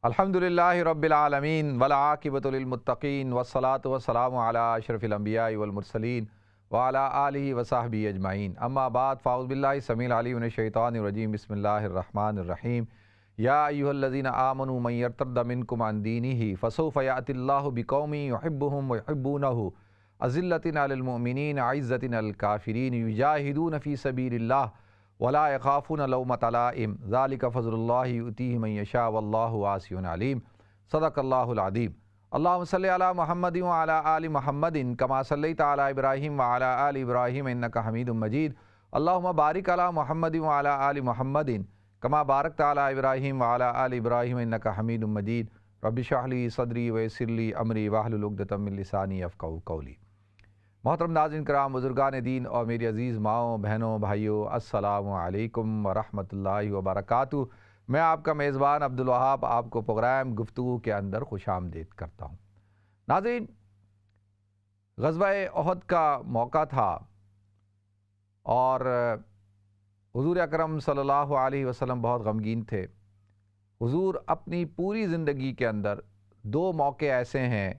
الحمدللہ رب العالمین والعاقبۃ للمتقین والصلاۃ والسلام علی اشرف الانبیاء والمرسلین وعلی آلہ وصحبہ اجمعین، اما بعد فاعوذ باللہ السمیع العلیم من الشیطان الرجیم، بسم اللہ الرحمن الرحیم۔ یا ایھا الذین آمنوا من یرتد منکم عن دینہ فسوف یأتی اللہ بقوم یحبهم ویحبونہ اذلۃ علی المؤمنین عزۃ علی الکافرین یجاہدون فی سبیل اللہ ولا یخافون لومۃ لائم ذلک فضل اللہ یؤتیہ من یشاء واللہ واسع علیم۔ صدق اللہ العظیم۔ اللہم صلی علی محمد وعلی آل محمد کما صلیت علی ابراہیم وعلی آل ابراہیم انک حمید مجید۔ اللہم بارک علی محمد وعلی آل محمد کما بارکت علی ابراہیم وعلی آل ابراہیم انک حمید مجید۔ رب اشرح لی صدری ویسر لی امری واحلل عقدۃ من لسانی یفقہوا قولی۔ محترم ناظرین کرام، بزرگان دین اور میری عزیز ماؤں بہنوں بھائیوں، السلام علیکم ورحمۃ اللہ وبرکاتہ۔ میں آپ کا میزبان عبدالوہاب آپ کو پروگرام گفتگو کے اندر خوش آمدید کرتا ہوں۔ ناظرین، غزوہ احد کا موقع تھا اور حضور اکرم صلی اللہ علیہ وسلم بہت غمگین تھے۔ حضور اپنی پوری زندگی کے اندر دو موقع ایسے ہیں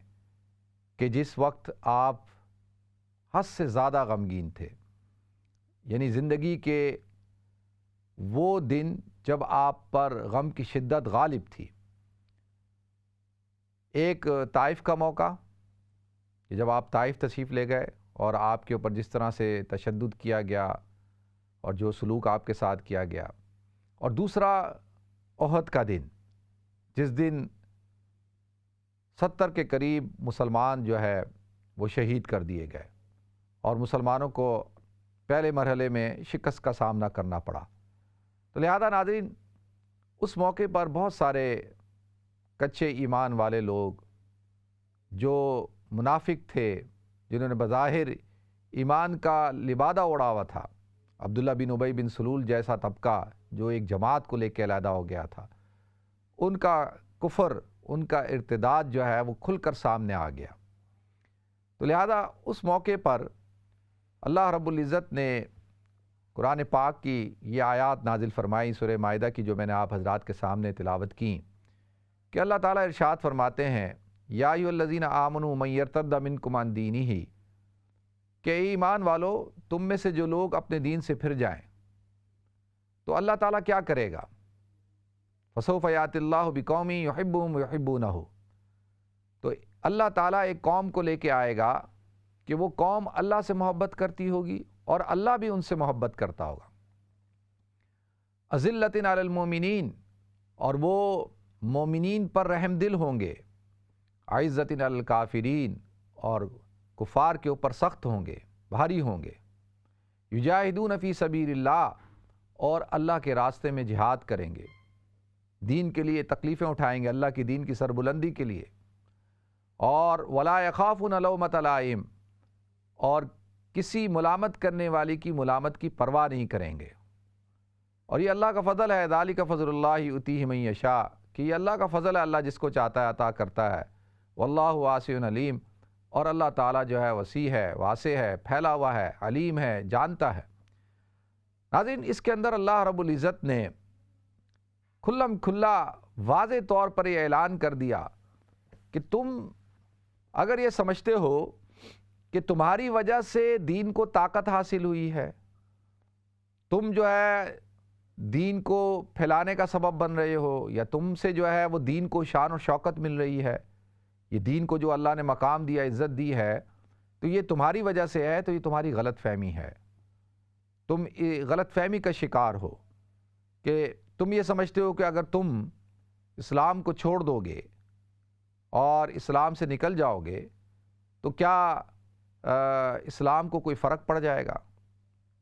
کہ جس وقت آپ حد سے زیادہ غمگین تھے، یعنی زندگی کے وہ دن جب آپ پر غم کی شدت غالب تھی۔ ایک طائف کا موقع کہ جب آپ طائف تشریف لے گئے اور آپ کے اوپر جس طرح سے تشدد کیا گیا اور جو سلوک آپ کے ساتھ کیا گیا، اور دوسرا احد کا دن جس دن 70 کے قریب مسلمان جو ہے وہ شہید کر دیے گئے اور مسلمانوں کو پہلے مرحلے میں شکست کا سامنا کرنا پڑا۔ تو لہذا ناظرین، اس موقع پر بہت سارے کچے ایمان والے لوگ جو منافق تھے، جنہوں نے بظاہر ایمان کا لبادہ اڑا ہوا تھا، عبداللہ بن ابی بن سلول جیسا طبقہ جو ایک جماعت کو لے کے علیحدہ ہو گیا تھا، ان کا کفر، ان کا ارتداد جو ہے وہ کھل کر سامنے آ گیا۔ تو لہذا اس موقع پر اللہ رب العزت نے قرآن پاک کی یہ آیات نازل فرمائی، سورہ مائدہ کی، جو میں نے آپ حضرات کے سامنے تلاوت کی، کہ اللہ تعالیٰ ارشاد فرماتے ہیں یا ایھا الذین آمنوا من یرتد منکم عن دینہ، کہ اے ایمان والو، تم میں سے جو لوگ اپنے دین سے پھر جائیں تو اللہ تعالیٰ کیا کرے گا؟ فسوف یأتی اللہ بقوم یحبهم ویحبونہ، تو اللہ تعالیٰ ایک قوم کو لے کے آئے گا کہ وہ قوم اللہ سے محبت کرتی ہوگی اور اللہ بھی ان سے محبت کرتا ہوگا۔ اذلۃ علی المؤمنین، اور وہ مومنین پر رحم دل ہوں گے، عزۃ علی الکافرین، اور کفار کے اوپر سخت ہوں گے، بھاری ہوں گے، یجاہدون فی سبیل اللہ، اور اللہ کے راستے میں جہاد کریں گے، دین کے لیے تکلیفیں اٹھائیں گے، اللہ کی دین کی سربلندی کے لیے، اور ولا یخافون لومۃ لائم، اور کسی ملامت کرنے والی کی ملامت کی پرواہ نہیں کریں گے۔ اور یہ اللہ کا فضل ہے، ذالک فضل اللہ یؤتیہ من یشاء، کہ یہ اللہ کا فضل ہے، اللہ جس کو چاہتا ہے عطا کرتا ہے، واللہ واسع علیم، اور اللہ تعالیٰ جو ہے وسیع ہے، واسع ہے، پھیلا ہوا ہے، علیم ہے، جانتا ہے۔ ناظرین، اس کے اندر اللہ رب العزت نے کھلم کھلا واضح طور پر یہ اعلان کر دیا کہ تم اگر یہ سمجھتے ہو کہ تمہاری وجہ سے دین کو طاقت حاصل ہوئی ہے، تم جو ہے دین کو پھیلانے کا سبب بن رہے ہو، یا تم سے جو ہے وہ دین کو شان و شوکت مل رہی ہے، یہ دین کو جو اللہ نے مقام دیا، عزت دی ہے، تو یہ تمہاری وجہ سے ہے، تو یہ تمہاری غلط فہمی ہے۔ تم غلط فہمی کا شکار ہو کہ تم یہ سمجھتے ہو کہ اگر تم اسلام کو چھوڑ دو گے اور اسلام سے نکل جاؤ گے تو کیا اسلام کو کوئی فرق پڑ جائے گا؟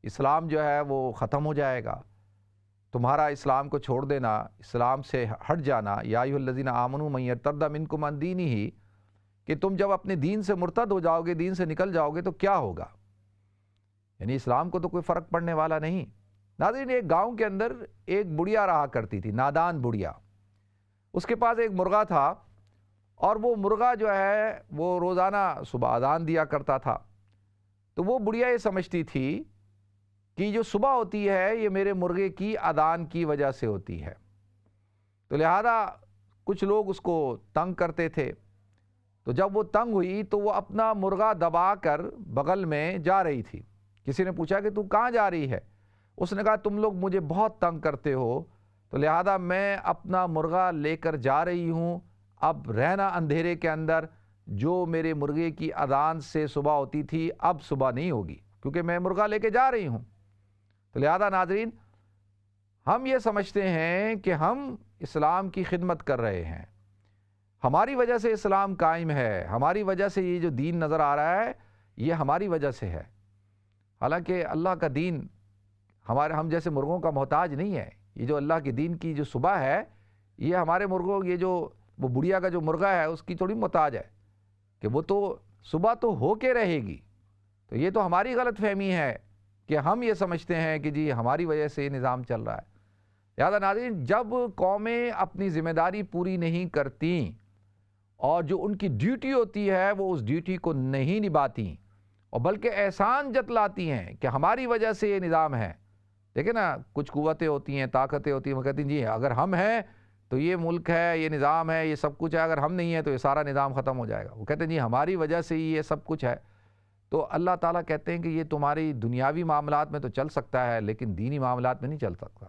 اسلام جو ہے وہ ختم ہو جائے گا؟ تمہارا اسلام کو چھوڑ دینا، اسلام سے ہٹ جانا، یا ایھا الذین آمنوا من یرتد منکم عن دینہ، کہ تم جب اپنے دین سے مرتد ہو جاؤ گے، دین سے نکل جاؤ گے تو کیا ہوگا؟ یعنی اسلام کو تو کوئی فرق پڑنے والا نہیں۔ ناظرین، ایک گاؤں کے اندر ایک بڑھیا رہا کرتی تھی، نادان بڑھیا۔ اس کے پاس ایک مرغا تھا، اور وہ مرغا جو ہے وہ روزانہ صبح اذان دیا کرتا تھا۔ تو وہ بڑھیا یہ سمجھتی تھی کہ جو صبح ہوتی ہے یہ میرے مرغے کی اذان کی وجہ سے ہوتی ہے، تو لہذا کچھ لوگ اس کو تنگ کرتے تھے، تو جب وہ تنگ ہوئی تو وہ اپنا مرغا دبا کر بغل میں جا رہی تھی۔ کسی نے پوچھا کہ تو کہاں جا رہی ہے؟ اس نے کہا تم لوگ مجھے بہت تنگ کرتے ہو، تو لہذا میں اپنا مرغا لے کر جا رہی ہوں، اب رہنا اندھیرے کے اندر، جو میرے مرغے کی اذان سے صبح ہوتی تھی اب صبح نہیں ہوگی، کیونکہ میں مرغا لے کے جا رہی ہوں۔ تو لہذا ناظرین، ہم یہ سمجھتے ہیں کہ ہم اسلام کی خدمت کر رہے ہیں، ہماری وجہ سے اسلام قائم ہے، ہماری وجہ سے یہ جو دین نظر آ رہا ہے یہ ہماری وجہ سے ہے۔ حالانکہ اللہ کا دین ہم جیسے مرغوں کا محتاج نہیں ہے۔ یہ جو اللہ کے دین کی جو صبح ہے، یہ ہمارے مرغوں، یہ جو وہ بڑھیا کا جو مرغا ہے اس کی تھوڑی محتاج ہے کہ وہ تو صبح تو ہو کے رہے گی۔ تو یہ تو ہماری غلط فہمی ہے کہ ہم یہ سمجھتے ہیں کہ جی ہماری وجہ سے یہ نظام چل رہا ہے۔ لہذا ناظرین، جب قومیں اپنی ذمہ داری پوری نہیں کرتیں اور جو ان کی ڈیوٹی ہوتی ہے وہ اس ڈیوٹی کو نہیں نبھاتی اور بلکہ احسان جتلاتی ہیں کہ ہماری وجہ سے یہ نظام ہے۔ دیکھیں نا، کچھ قوتیں ہوتی ہیں، طاقتیں ہوتی ہیں، وہ کہتی ہیں جی اگر ہم ہیں تو یہ ملک ہے، یہ نظام ہے، یہ سب کچھ ہے، اگر ہم نہیں ہیں تو یہ سارا نظام ختم ہو جائے گا۔ وہ کہتے ہیں جی ہماری وجہ سے ہی یہ سب کچھ ہے۔ تو اللہ تعالیٰ کہتے ہیں کہ یہ تمہاری دنیاوی معاملات میں تو چل سکتا ہے لیکن دینی معاملات میں نہیں چل سکتا۔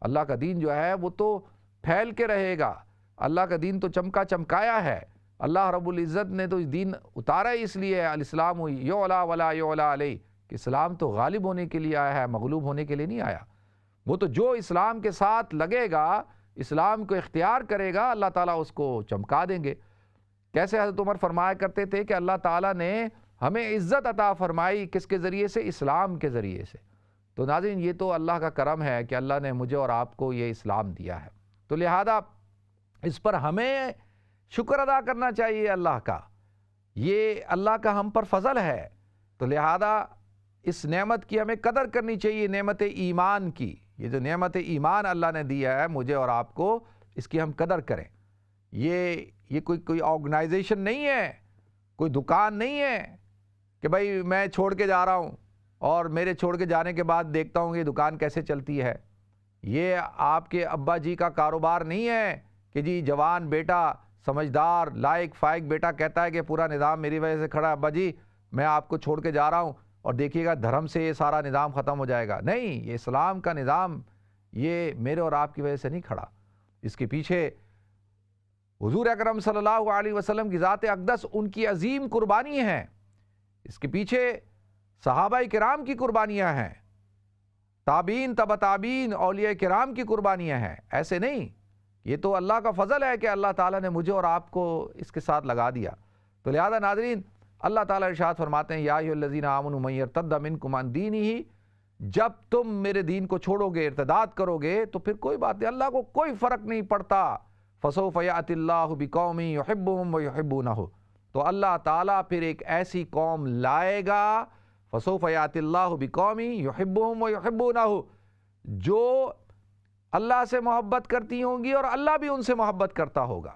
اللہ کا دین جو ہے وہ تو پھیل کے رہے گا، اللہ کا دین تو چمکایا ہے۔ اللہ رب العزت نے تو دین اتارا اس لیے، الاسلام یعلا ولا یعلا علیہ، کہ اسلام تو غالب ہونے کے لیے آیا ہے، مغلوب ہونے کے لیے نہیں آیا۔ وہ تو جو اسلام کے ساتھ لگے گا، اسلام کو اختیار کرے گا، اللہ تعالیٰ اس کو چمکا دیں گے۔ کیسے حضرت عمر فرمایا کرتے تھے کہ اللہ تعالیٰ نے ہمیں عزت عطا فرمائی، کس کے ذریعے سے؟ اسلام کے ذریعے سے۔ تو ناظرین، یہ تو اللہ کا کرم ہے کہ اللہ نے مجھے اور آپ کو یہ اسلام دیا ہے، تو لہذا اس پر ہمیں شکر ادا کرنا چاہیے اللہ کا، یہ اللہ کا ہم پر فضل ہے۔ تو لہذا اس نعمت کی ہمیں قدر کرنی چاہیے، نعمت ایمان کی۔ یہ جو نعمت ایمان اللہ نے دیا ہے مجھے اور آپ کو، اس کی ہم قدر کریں۔ یہ کوئی آرگنائزیشن نہیں ہے، کوئی دکان نہیں ہے کہ بھائی میں چھوڑ کے جا رہا ہوں اور میرے چھوڑ کے جانے کے بعد دیکھتا ہوں یہ دکان کیسے چلتی ہے۔ یہ آپ کے ابا جی کا کاروبار نہیں ہے کہ جی جوان بیٹا، سمجھدار لائق فائق بیٹا کہتا ہے کہ پورا نظام میری وجہ سے کھڑا ہے، ابا جی میں آپ کو چھوڑ کے جا رہا ہوں اور دیکھیے گا دھرم سے یہ سارا نظام ختم ہو جائے گا۔ نہیں، یہ اسلام کا نظام یہ میرے اور آپ کی وجہ سے نہیں کھڑا، اس کے پیچھے حضور اکرم صلی اللہ علیہ وسلم کی ذات اقدس، ان کی عظیم قربانی ہیں، اس کے پیچھے صحابہ کرام کی قربانیاں ہیں، تابعین تبع تابعین اولیاء کرام کی قربانیاں ہیں۔ ایسے نہیں، یہ تو اللہ کا فضل ہے کہ اللہ تعالیٰ نے مجھے اور آپ کو اس کے ساتھ لگا دیا۔ تو لہذا ناظرین، اللہ تعالیٰ ارشاد فرماتے ہیں یا ایھا الذین آمنوا من یرتد منکم عن دینہ، جب تم میرے دین کو چھوڑو گے، ارتداد کرو گے تو پھر کوئی بات نہیں، اللہ کو کوئی فرق نہیں پڑتا۔ فسوف یأتی اللہ بقوم یحبهم ویحبونہ، تو اللہ تعالیٰ پھر ایک ایسی قوم لائے گا، فسوف یأتی اللہ بقوم یحبهم ویحبونہ، جو اللہ سے محبت کرتی ہوں گی اور اللہ بھی ان سے محبت کرتا ہوگا۔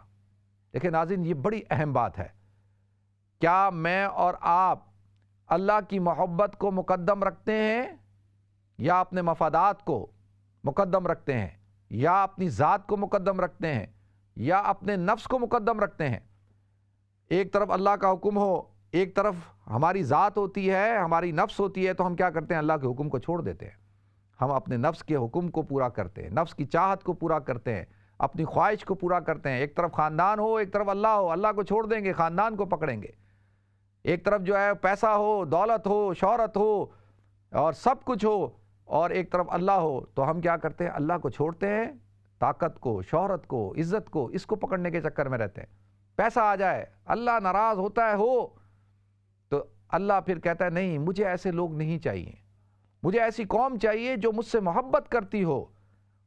دیکھیں ناظرین، یہ بڑی اہم بات ہے۔ کیا میں اور آپ اللہ کی محبت کو مقدم رکھتے ہیں یا اپنے مفادات کو مقدم رکھتے ہیں، یا اپنی ذات کو مقدم رکھتے ہیں، یا اپنے نفس کو مقدم رکھتے ہیں؟ ایک طرف اللہ کا حکم ہو، ایک طرف ہماری ذات ہوتی ہے، ہماری نفس ہوتی ہے، تو ہم کیا کرتے ہیں؟ اللہ کے حکم کو چھوڑ دیتے ہیں، ہم اپنے نفس کے حکم کو پورا کرتے ہیں، نفس کی چاہت کو پورا کرتے ہیں، اپنی خواہش کو پورا کرتے ہیں۔ ایک طرف خاندان ہو، ایک طرف اللہ ہو، اللہ کو چھوڑ دیں گے، خاندان کو پکڑیں گے۔ ایک طرف جو ہے پیسہ ہو، دولت ہو، شہرت ہو اور سب کچھ ہو، اور ایک طرف اللہ ہو، تو ہم کیا کرتے ہیں؟ اللہ کو چھوڑتے ہیں، طاقت کو، شہرت کو، عزت کو، اس کو پکڑنے کے چکر میں رہتے ہیں۔ پیسہ آ جائے، اللہ ناراض ہوتا ہے ہو، تو اللہ پھر کہتا ہے نہیں، مجھے ایسے لوگ نہیں چاہیے، مجھے ایسی قوم چاہیے جو مجھ سے محبت کرتی ہو،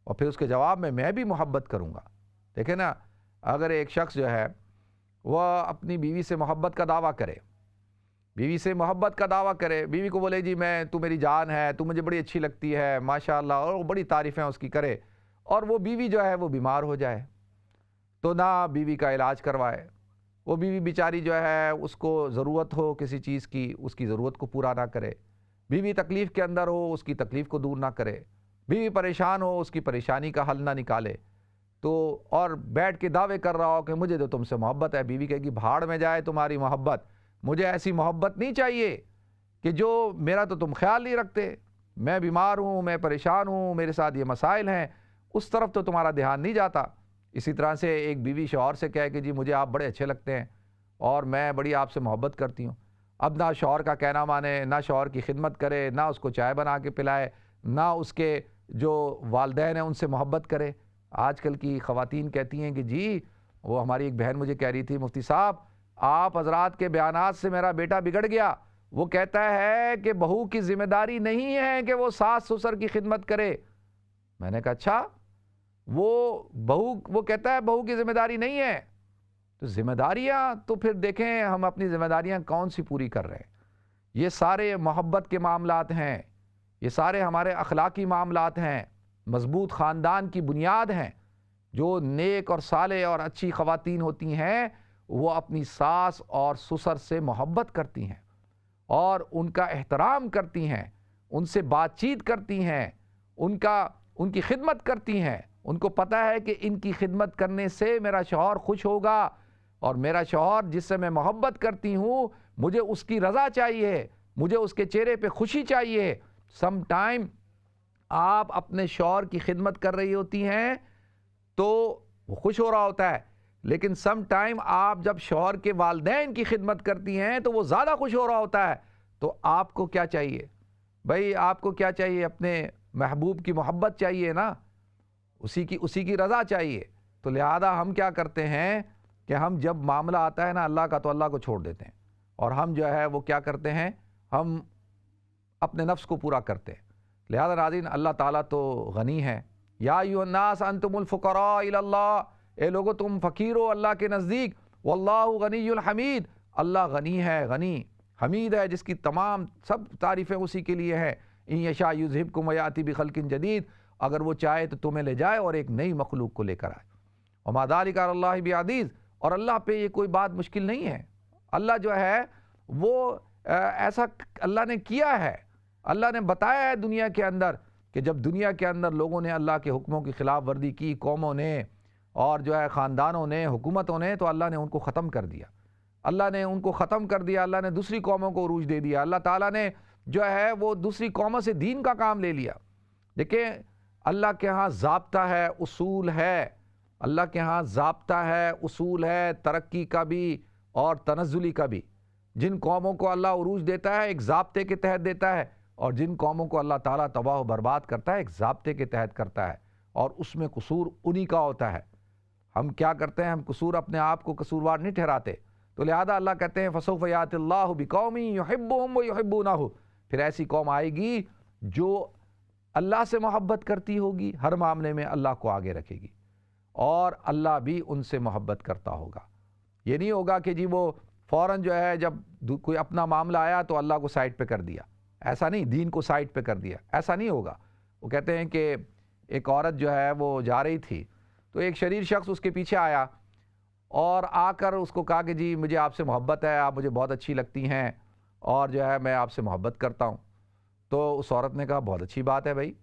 اور پھر اس کے جواب میں بھی محبت کروں گا۔ دیکھیں نا، اگر ایک شخص جو ہے وہ اپنی بیوی سے محبت کا دعویٰ کرے، بیوی سے محبت کا دعویٰ کرے، بیوی کو بولے جی تو میری جان ہے، تو مجھے بڑی اچھی لگتی ہے ماشاءاللہ، اور وہ بڑی تعریفیں اس کی کرے، اور وہ بیوی جو ہے وہ بیمار ہو جائے تو نہ بیوی کا علاج کروائے، وہ بیوی بیچاری جو ہے اس کو ضرورت ہو کسی چیز کی، اس کی ضرورت کو پورا نہ کرے، بیوی تکلیف کے اندر ہو، اس کی تکلیف کو دور نہ کرے، بیوی پریشان ہو، اس کی پریشانی کا حل نہ نکالے، تو اور بیٹھ کے دعوے کر رہا ہو کہ مجھے تو تم سے محبت ہے، بیوی کہے گی بھاڑ میں جائے تمہاری محبت، مجھے ایسی محبت نہیں چاہیے کہ جو میرا تو تم خیال نہیں رکھتے، میں بیمار ہوں، میں پریشان ہوں، میرے ساتھ یہ مسائل ہیں، اس طرف تو تمہارا دھیان نہیں جاتا۔ اسی طرح سے ایک بیوی شوہر سے کہے کہ جی مجھے آپ بڑے اچھے لگتے ہیں اور میں بڑی آپ سے محبت کرتی ہوں، اب نہ شوہر کا کہنا مانے، نہ شوہر کی خدمت کرے، نہ اس کو چائے بنا کے پلائے، نہ اس کے جو والدین ہیں ان سے محبت کرے۔ آج کل کی خواتین کہتی ہیں کہ جی وہ ہماری ایک بہن مجھے کہہ رہی تھی مفتی صاحب آپ حضرات کے بیانات سے میرا بیٹا بگڑ گیا، وہ کہتا ہے کہ بہو کی ذمہ داری نہیں ہے کہ وہ ساس سسر کی خدمت کرے۔ میں نے کہا اچھا، وہ کہتا ہے بہو کی ذمہ داری نہیں ہے، تو ذمہ داریاں تو پھر دیکھیں ہم اپنی ذمہ داریاں کون سی پوری کر رہے ہیں۔ یہ سارے محبت کے معاملات ہیں، یہ سارے ہمارے اخلاقی معاملات ہیں، مضبوط خاندان کی بنیاد ہیں۔ جو نیک اور صالح اور اچھی خواتین ہوتی ہیں وہ اپنی ساس اور سسر سے محبت کرتی ہیں اور ان کا احترام کرتی ہیں، ان سے بات چیت کرتی ہیں، ان کی خدمت کرتی ہیں۔ ان کو پتہ ہے کہ ان کی خدمت کرنے سے میرا شوہر خوش ہوگا اور میرا شوہر جس سے میں محبت کرتی ہوں مجھے اس کی رضا چاہیے، مجھے اس کے چہرے پہ خوشی چاہیے۔ سم ٹائم آپ اپنے شوہر کی خدمت کر رہی ہوتی ہیں تو وہ خوش ہو رہا ہوتا ہے، لیکن سم ٹائم آپ جب شوہر کے والدین کی خدمت کرتی ہیں تو وہ زیادہ خوش ہو رہا ہوتا ہے۔ تو آپ کو کیا چاہیے بھائی؟ آپ کو کیا چاہیے؟ اپنے محبوب کی محبت چاہیے نا، اسی کی رضا چاہیے۔ تو لہذا ہم کیا کرتے ہیں کہ ہم جب معاملہ آتا ہے نا اللہ کا تو اللہ کو چھوڑ دیتے ہیں، اور ہم جو ہے وہ کیا کرتے ہیں، ہم اپنے نفس کو پورا کرتے ہیں۔ لہذا ناظرین اللہ تعالیٰ تو غنی ہے۔ یا ایھا الناس انتم الفقراء الی اللہ، اے لوگو تم فقیر ہو اللہ کے نزدیک، واللہ غنی الحمید، اللہ غنی ہے، غنی حمید ہے، جس کی تمام سب تعریفیں اسی کے لیے ہیں۔ ان یشاء یذھبکم ویأتی بخلق جدید، اگر وہ چاہے تو تمہیں لے جائے اور ایک نئی مخلوق کو لے کر آئے۔ وما ذلک علی اللہ بعزیز، اور اللہ پہ یہ کوئی بات مشکل نہیں ہے۔ اللہ جو ہے وہ ایسا اللہ نے کیا ہے، اللہ نے بتایا ہے دنیا کے اندر کہ جب دنیا کے اندر لوگوں نے اللہ کے حکموں کی خلاف ورزی کی، قوموں نے اور جو ہے خاندانوں نے، حکومتوں نے، تو اللہ نے ان کو ختم کر دیا، اللہ نے ان کو ختم کر دیا، اللہ نے دوسری قوموں کو عروج دے دیا، اللہ تعالیٰ نے جو ہے وہ دوسری قوموں سے دین کا کام لے لیا۔ دیکھیں اللہ کے ہاں ضابطہ ہے، اصول ہے، اللہ کے ہاں ضابطہ ہے، اصول ہے، ترقی کا بھی اور تنزلی کا بھی۔ جن قوموں کو اللہ عروج دیتا ہے ایک ضابطے کے تحت دیتا ہے، اور جن قوموں کو اللہ تعالیٰ تباہ و برباد کرتا ہے ایک ضابطے کے تحت کرتا ہے، اور اس میں قصور انہی کا ہوتا ہے۔ ہم کیا کرتے ہیں، ہم قصور اپنے آپ کو قصوروار نہیں ٹھہراتے، تو لہذا اللہ کہتے ہیں فَسَوْفَ يَأْتِ اللَّهُ بِقَوْمٍ يُحِبُّهُمْ وَيُحِبُّونَهُ، پھر ایسی قوم آئے گی جو اللہ سے محبت کرتی ہوگی، ہر معاملے میں اللہ کو آگے رکھے گی، اور اللہ بھی ان سے محبت کرتا ہوگا۔ یہ نہیں ہوگا کہ جی وہ فوراً جو ہے جب کوئی اپنا معاملہ آیا تو اللہ کو سائڈ پہ کر دیا، ایسا نہیں، دین کو سائڈ پہ کر دیا، ایسا نہیں ہوگا۔ وہ کہتے ہیں کہ ایک عورت جو ہے وہ جا رہی تھی تو ایک شریر شخص اس کے پیچھے آیا اور آ کر اس کو کہا کہ جی مجھے آپ سے محبت ہے، آپ مجھے بہت اچھی لگتی ہیں اور جو ہے میں آپ سے محبت کرتا ہوں۔ تو اس عورت نے کہا بہت اچھی بات ہے بھائی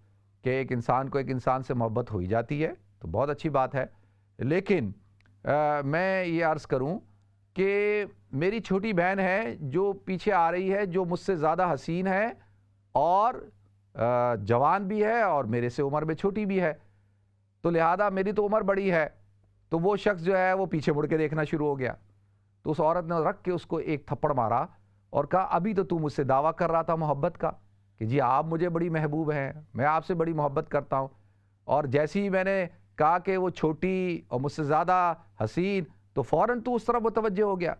کہ ایک انسان کو ایک انسان سے محبت ہو ہی جاتی ہے، تو بہت اچھی بات ہے، لیکن میں یہ عرض کروں کہ میری چھوٹی بہن ہے جو پیچھے آ رہی ہے، جو مجھ سے زیادہ حسین ہے اور جوان بھی ہے اور میرے سے عمر میں چھوٹی بھی ہے، تو لہذا میری تو عمر بڑی ہے۔ تو وہ شخص جو ہے وہ پیچھے مڑ کے دیکھنا شروع ہو گیا، تو اس عورت نے رکھ کے اس کو ایک تھپڑ مارا اور کہا ابھی تو مجھ سے دعویٰ کر رہا تھا محبت کا کہ جی آپ مجھے بڑی محبوب ہیں، میں آپ سے بڑی محبت کرتا ہوں، اور جیسے ہی میں نے کہا کہ وہ چھوٹی اور مجھ سے زیادہ حسین تو فوراً تو اس طرف متوجہ ہو گیا۔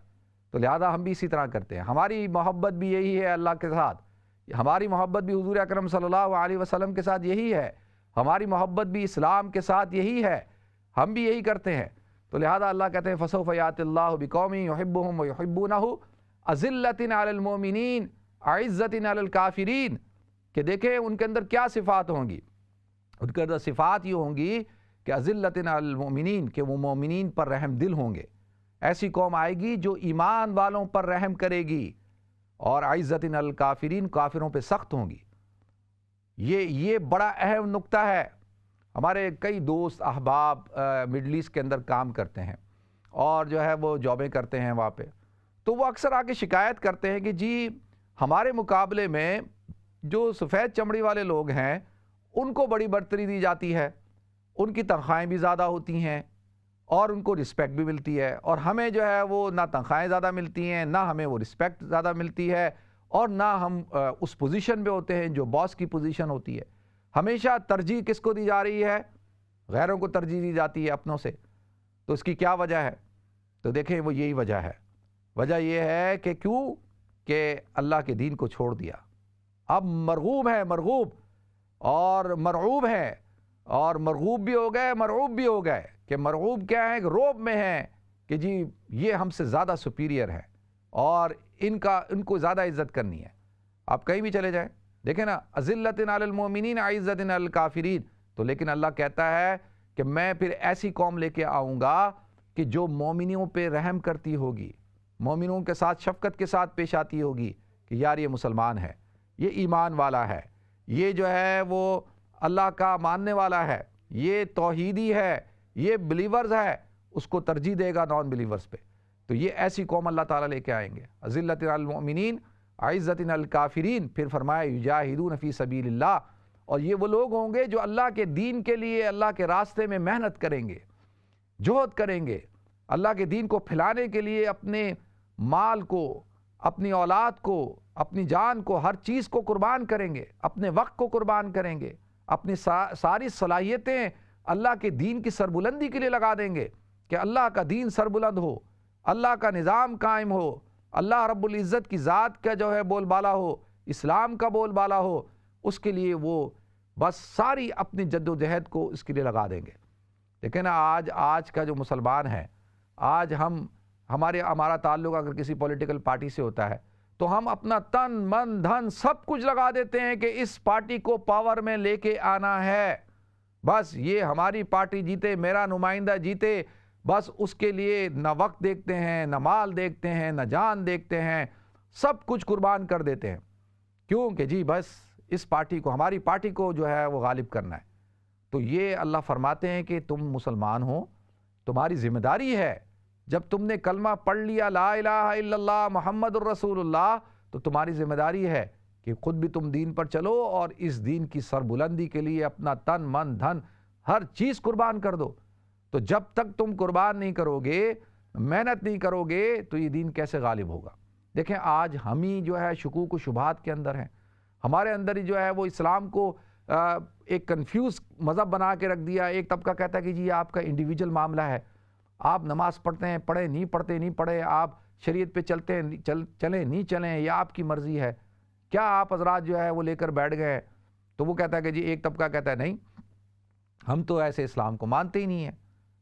تو لہذا ہم بھی اسی طرح کرتے ہیں، ہماری محبت بھی یہی ہے اللہ کے ساتھ، ہماری محبت بھی حضور اکرم صلی اللہ علیہ وسلم کے ساتھ یہی ہے، ہماری محبت بھی اسلام کے ساتھ یہی ہے، ہم بھی یہی کرتے ہیں۔ تو لہذا اللہ کہتے ہیں فَسَوْفَ يَأْتِ اللَّهُ بِقَوْمٍ يُحِبُّهُمْ وَيُحِبُّونَهُ أَذِلَّةٍ عَلَى الْمُؤْمِنِينَ أَعِزَّةٍ عَلَى الْكَافِرِينَ، کہ دیکھیں ان کے اندر کیا صفات ہوں گی، ان کے اندر صفات یہ ہوں گی کہ أَذِلَّةٍ عَلَى الْمُؤْمِنِينَ، کہ وہ مومنین پر رحم دل ہوں گے۔ ایسی قوم آئے گی جو ایمان والوں پر رحم کرے گی، اور أَعِزَّةٍ عَلَى الْكَافِرِينَ، کافروں پہ سخت ہوں گی۔ یہ بڑا اہم نقطہ ہے۔ ہمارے کئی دوست احباب مڈل ایسٹ کے اندر کام کرتے ہیں اور جو ہے وہ جابیں کرتے ہیں وہاں پہ، تو وہ اکثر آ کے شکایت کرتے ہیں کہ جی ہمارے مقابلے میں جو سفید چمڑی والے لوگ ہیں ان کو بڑی برتری دی جاتی ہے، ان کی تنخواہیں بھی زیادہ ہوتی ہیں اور ان کو رسپیکٹ بھی ملتی ہے، اور ہمیں جو ہے وہ نہ تنخواہیں زیادہ ملتی ہیں، نہ ہمیں وہ رسپیکٹ زیادہ ملتی ہے، اور نہ ہم اس پوزیشن پہ ہوتے ہیں جو باس کی پوزیشن ہوتی ہے۔ ہمیشہ ترجیح کس کو دی جا رہی ہے؟ غیروں کو ترجیح دی جاتی ہے اپنوں سے۔ تو اس کی کیا وجہ ہے؟ تو دیکھیں وہ یہی وجہ ہے۔ وجہ یہ ہے کہ کیوں کہ اللہ کے دین کو چھوڑ دیا۔ اب مرغوب ہے، مرغوب اور مرعوب ہے، اور مرغوب بھی ہو گئے، مرعوب بھی ہو گئے۔ کہ مرغوب کیا ہے؟ کہ روب میں ہے کہ جی یہ ہم سے زیادہ سپیریئر ہے اور ان کو زیادہ عزت کرنی ہے۔ آپ کہیں بھی چلے جائیں دیکھیں نا، اذلۃ علی المؤمنین عزۃ علی الکافرین، تو لیکن اللہ کہتا ہے کہ میں پھر ایسی قوم لے کے آؤں گا کہ جو مومنوں پہ رحم کرتی ہوگی، مومنوں کے ساتھ شفقت کے ساتھ پیش آتی ہوگی کہ یار یہ مسلمان ہے، یہ ایمان والا ہے، یہ جو ہے وہ اللہ کا ماننے والا ہے، یہ توحیدی ہے، یہ بلیورز ہے، اس کو ترجیح دے گا نان بلیورز پہ۔ تو یہ ایسی قوم اللہ تعالیٰ لے کے آئیں گے، اذلۃ علی المؤمنین عزۃ علی الکافرین۔ پھر فرمایا یجاہدون فی سبیل اللہ، اور یہ وہ لوگ ہوں گے جو اللہ کے دین کے لیے اللہ کے راستے میں محنت کریں گے، جہد کریں گے، اللہ کے دین کو پھیلانے کے لیے اپنے مال کو، اپنی اولاد کو، اپنی جان کو، ہر چیز کو قربان کریں گے، اپنے وقت کو قربان کریں گے، اپنی ساری صلاحیتیں اللہ کے دین کی سربلندی کے لیے لگا دیں گے کہ اللہ کا دین سربلند ہو، اللہ کا نظام قائم ہو، اللہ رب العزت کی ذات کا جو ہے بول بالا ہو، اسلام کا بول بالا ہو۔ اس کے لیے وہ بس ساری اپنی جد و جہد کو اس کے لیے لگا دیں گے۔ دیکھیں نا آج کا جو مسلمان ہے، آج ہمارا تعلق اگر کسی پولیٹیکل پارٹی سے ہوتا ہے تو ہم اپنا تن من دھن سب کچھ لگا دیتے ہیں کہ اس پارٹی کو پاور میں لے کے آنا ہے، بس یہ ہماری پارٹی جیتے، میرا نمائندہ جیتے، بس اس کے لیے نہ وقت دیکھتے ہیں، نہ مال دیکھتے ہیں، نہ جان دیکھتے ہیں، سب کچھ قربان کر دیتے ہیں۔ کیوں کہ جی بس اس پارٹی کو، ہماری پارٹی کو جو ہے وہ غالب کرنا ہے۔ تو یہ اللہ فرماتے ہیں کہ تم مسلمان ہو، تمہاری ذمہ داری ہے، جب تم نے کلمہ پڑھ لیا لا الہ الا اللہ محمد الرسول اللہ، تو تمہاری ذمہ داری ہے کہ خود بھی تم دین پر چلو اور اس دین کی سربلندی کے لیے اپنا تن من دھن ہر چیز قربان کر دو۔ تو جب تک تم قربان نہیں کرو گے، محنت نہیں کرو گے، تو یہ دین کیسے غالب ہوگا؟ دیکھیں آج ہم ہی جو ہے شکوک و شبہات کے اندر ہیں، ہمارے اندر ہی جو ہے وہ اسلام کو ایک کنفیوز مذہب بنا کے رکھ دیا۔ ایک طبقہ کہتا ہے کہ جی آپ کا انڈیویجول معاملہ ہے، آپ نماز پڑھتے ہیں پڑھیں، نہیں پڑھتے نہیں پڑھے، آپ شریعت پہ چلتے ہیں چلیں نہیں چلیں، یہ آپ کی مرضی ہے۔ کیا آپ حضرات جو ہے وہ لے کر بیٹھ گئے؟ تو وہ کہتا ہے کہ جی ایک طبقہ کہتا ہے نہیں، ہم تو ایسے اسلام کو مانتے ہی نہیں ہیں۔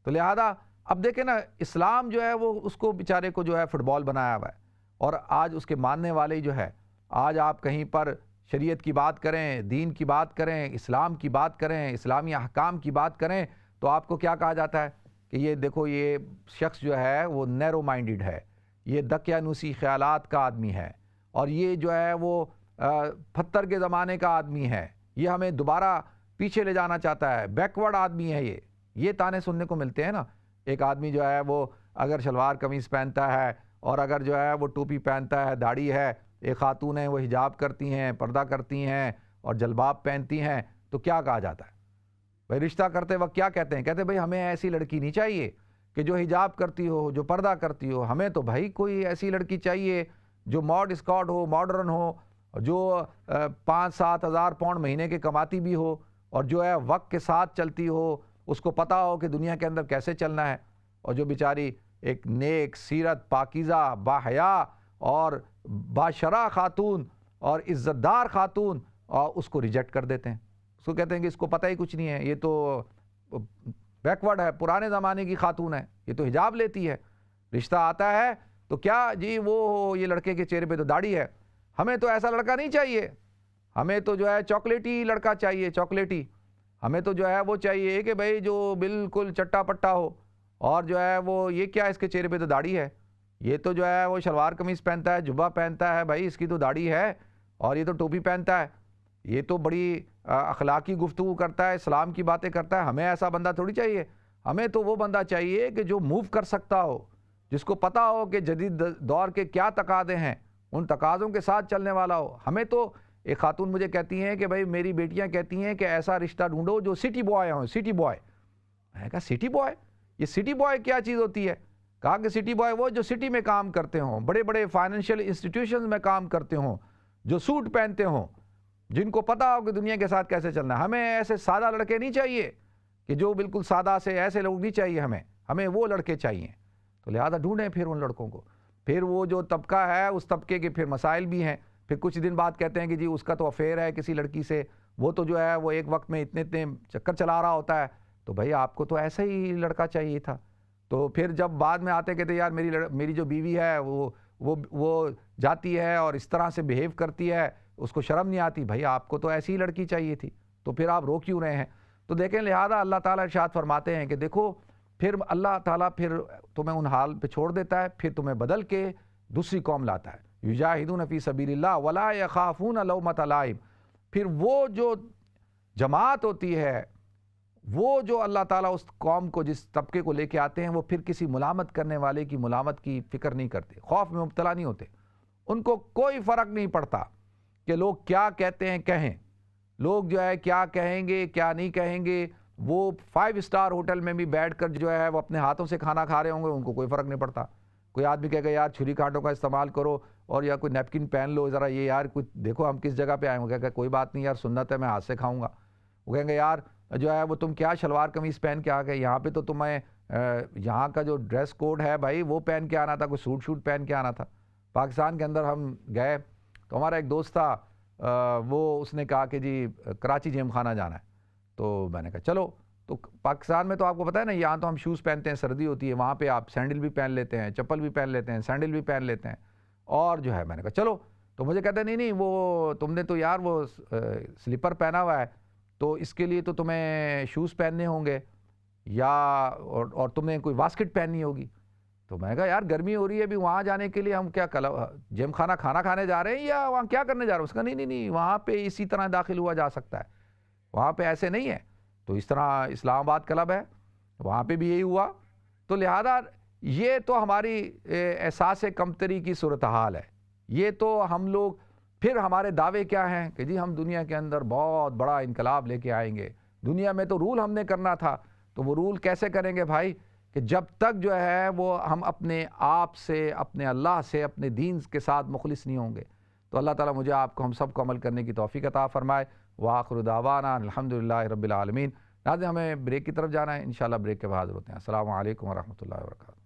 تو لہذا اب دیکھیں نا، اسلام جو ہے وہ اس کو بیچارے کو جو ہے فٹ بال بنایا ہوا ہے، اور آج اس کے ماننے والے جو ہے، آج آپ کہیں پر شریعت کی بات کریں، دین کی بات کریں، اسلام کی بات کریں، اسلامی احکام کی بات کریں، تو آپ کو کیا کہا جاتا ہے کہ یہ دیکھو یہ شخص جو ہے وہ نیرو مائنڈڈ ہے، یہ دقیانوسی خیالات کا آدمی ہے، اور یہ جو ہے وہ پتھر کے زمانے کا آدمی ہے، یہ ہمیں دوبارہ پیچھے لے جانا چاہتا ہے، بیکورڈ آدمی ہے یہ تانے سننے کو ملتے ہیں نا۔ ایک آدمی جو ہے وہ اگر شلوار قمیض پہنتا ہے اور اگر جو ہے وہ ٹوپی پہنتا ہے، داڑھی ہے، ایک خاتون ہیں وہ حجاب کرتی ہیں، پردہ کرتی ہیں اور جلباب پہنتی ہیں، تو کیا کہا جاتا ہے؟ بھائی رشتہ کرتے وقت کیا کہتے ہیں؟ کہتے ہیں بھائی ہمیں ایسی لڑکی نہیں چاہیے کہ جو حجاب کرتی ہو، جو پردہ کرتی ہو، ہمیں تو بھائی کوئی ایسی لڑکی چاہیے جو ماڈ اسکاٹ ہو، ماڈرن ہو، جو 5-7 ہزار پاؤنڈ مہینے کے کماتی بھی ہو، اور جو ہے وقت کے ساتھ چلتی ہو، اس کو پتہ ہو کہ دنیا کے اندر کیسے چلنا ہے، اور جو بیچاری ایک نیک سیرت، پاکیزہ، باحیا اور باشرع خاتون اور عزت دار خاتون، اور اس کو ریجیکٹ کر دیتے ہیں۔ اس کو کہتے ہیں کہ اس کو پتہ ہی کچھ نہیں ہے، یہ تو بیکورڈ ہے، پرانے زمانے کی خاتون ہے، یہ تو حجاب لیتی ہے۔ رشتہ آتا ہے تو کیا جی وہ یہ لڑکے کے چہرے پہ تو داڑھی ہے، ہمیں تو ایسا لڑکا نہیں چاہیے، ہمیں تو جو ہے چاکلیٹی لڑکا چاہیے، چاکلیٹی، ہمیں تو جو ہے وہ چاہیے کہ بھائی جو بالکل چٹا پٹا ہو، اور جو ہے وہ یہ کیا اس کے چہرے پہ تو داڑھی ہے، یہ تو جو ہے وہ شلوار قمیض پہنتا ہے، جبہ پہنتا ہے، بھائی اس کی تو داڑھی ہے، اور یہ تو ٹوپی پہنتا ہے، یہ تو بڑی اخلاقی گفتگو کرتا ہے، اسلام کی باتیں کرتا ہے، ہمیں ایسا بندہ تھوڑی چاہیے. ہمیں تو وہ بندہ چاہیے کہ جو موو کر سکتا ہو، جس کو پتہ ہو کہ جدید دور کے کیا تقاضے ہیں، ان تقاضوں کے ساتھ چلنے والا ہو. ہمیں تو ایک خاتون مجھے کہتی ہیں کہ بھائی میری بیٹیاں کہتی ہیں کہ ایسا رشتہ ڈھونڈو جو سٹی بوائے ہوں. سٹی بوائے، میں نے کہا سٹی بوائے، یہ سٹی بوائے کیا چیز ہوتی ہے؟ کہا کہ سٹی بوائے وہ جو سٹی میں کام کرتے ہوں، بڑے بڑے فائنینشیل انسٹیٹیوشنز میں کام کرتے ہوں، جو سوٹ پہنتے ہوں، جن کو پتہ ہو کہ دنیا کے ساتھ کیسے چلنا ہے. ہمیں ایسے سادہ لڑکے نہیں چاہیے کہ جو بالکل سادہ سے، ایسے لوگ نہیں چاہیے ہمیں وہ لڑکے چاہیے. تو لہذا ڈھونڈیں پھر ان لڑکوں کو. پھر وہ جو طبقہ ہے اس طبقے کے پھر مسائل بھی ہیں. پھر کچھ دن بعد کہتے ہیں کہ جی اس کا تو افیئر ہے کسی لڑکی سے، وہ تو جو ہے وہ ایک وقت میں اتنے چکر چلا رہا ہوتا ہے. تو بھائی آپ کو تو ایسا ہی لڑکا چاہیے تھا. تو پھر جب بعد میں آتے کہتے یار میری جو بیوی ہے وہ جاتی ہے اور اس طرح سے بیہیو کرتی ہے، اس کو شرم نہیں آتی. بھائی آپ کو تو ایسی ہی لڑکی چاہیے تھی، تو پھر آپ رو کیوں رہے ہیں؟ تو دیکھیں لہذا اللہ تعالیٰ ارشاد فرماتے ہیں کہ دیکھو پھر اللہ تعالیٰ پھر تمہیں ان حال پہ چھوڑ دیتا ہے، پھر تمہیں بدل کے دوسری قوم لاتا ہے. یجاہدون فی سبیل اللہ ولا یخافون لومۃ لائم. پھر وہ جو جماعت ہوتی ہے، وہ جو اللہ تعالیٰ اس قوم کو جس طبقے کو لے کے آتے ہیں، وہ پھر کسی ملامت کرنے والے کی ملامت کی فکر نہیں کرتے، خوف میں مبتلا نہیں ہوتے. ان کو کوئی فرق نہیں پڑتا کہ لوگ کیا کہتے ہیں کہیں، لوگ جو ہے کیا کہیں گے کیا نہیں کہیں گے. وہ 5 اسٹار ہوٹل میں بھی بیٹھ کر جو ہے وہ اپنے ہاتھوں سے کھانا کھا رہے ہوں گے، ان کو کوئی فرق نہیں پڑتا. کوئی آدمی کہے گا یار چھری کانٹوں کا استعمال کرو اور یا کوئی نیپکن پہن لو ذرا، یہ یار کوئی دیکھو ہم کس جگہ پہ آئے. وہ کہے گا کوئی بات نہیں یار سنت ہے، میں ہاتھ سے کھاؤں گا. وہ کہیں گے یار جو ہے وہ تم کیا شلوار قمیص پہن کے آ گئے، یہاں پہ تو تمہیں یہاں کا جو ڈریس کوڈ ہے بھائی وہ پہن کے آنا تھا، کوئی سوٹ شوٹ پہن کے آنا تھا. پاکستان کے اندر ہم گئے تو ہمارا ایک دوست تھا، وہ اس نے کہا کہ جی کراچی جیم خانہ جانا ہے. تو میں نے کہا چلو. تو پاکستان میں تو آپ کو پتہ ہے نا، یہاں تو ہم شوز پہنتے ہیں، سردی ہوتی ہے، وہاں پہ آپ سینڈل بھی پہن لیتے ہیں، چپل بھی پہن لیتے ہیں، سینڈل بھی پہن لیتے ہیں. اور جو ہے میں نے کہا چلو. تو مجھے کہتے ہیں نہیں وہ تم نے تو یار وہ سلیپر پہنا ہوا ہے، تو اس کے لیے تو تمہیں شوز پہننے ہوں گے یا اور تمہیں کوئی واسکٹ پہننی ہوگی. تو میں نے کہا یار گرمی ہو رہی ہے ابھی، وہاں جانے کے لیے ہم کیا جیم خانہ کھانا کھانے جا رہے ہیں یا وہاں کیا کرنے جا رہے ہیں؟ اس کا نہیں وہاں پہ اسی طرح داخل ہوا جا سکتا ہے، وہاں پہ ایسے نہیں ہے. تو اس طرح اسلام آباد کلب ہے، وہاں پہ بھی یہی ہوا. تو لہذا یہ تو ہماری احساس کمتری کی صورتحال ہے. یہ تو ہم لوگ پھر ہمارے دعوے کیا ہیں کہ جی ہم دنیا کے اندر بہت بڑا انقلاب لے کے آئیں گے، دنیا میں تو رول ہم نے کرنا تھا. تو وہ رول کیسے کریں گے بھائی؟ کہ جب تک جو ہے وہ ہم اپنے آپ سے، اپنے اللہ سے، اپنے دین کے ساتھ مخلص نہیں ہوں گے. تو اللہ تعالیٰ مجھے آپ کو ہم سب کو عمل کرنے کی توفیق عطا فرمائے. وآخر دعوانا الحمدللہ رب العالمین. ناظرین ہمیں بریک کی طرف جانا ہے، انشاءاللہ بریک کے بعد حاضر ہوتے ہیں. السلام علیکم ورحمۃ اللہ وبرکاتہ.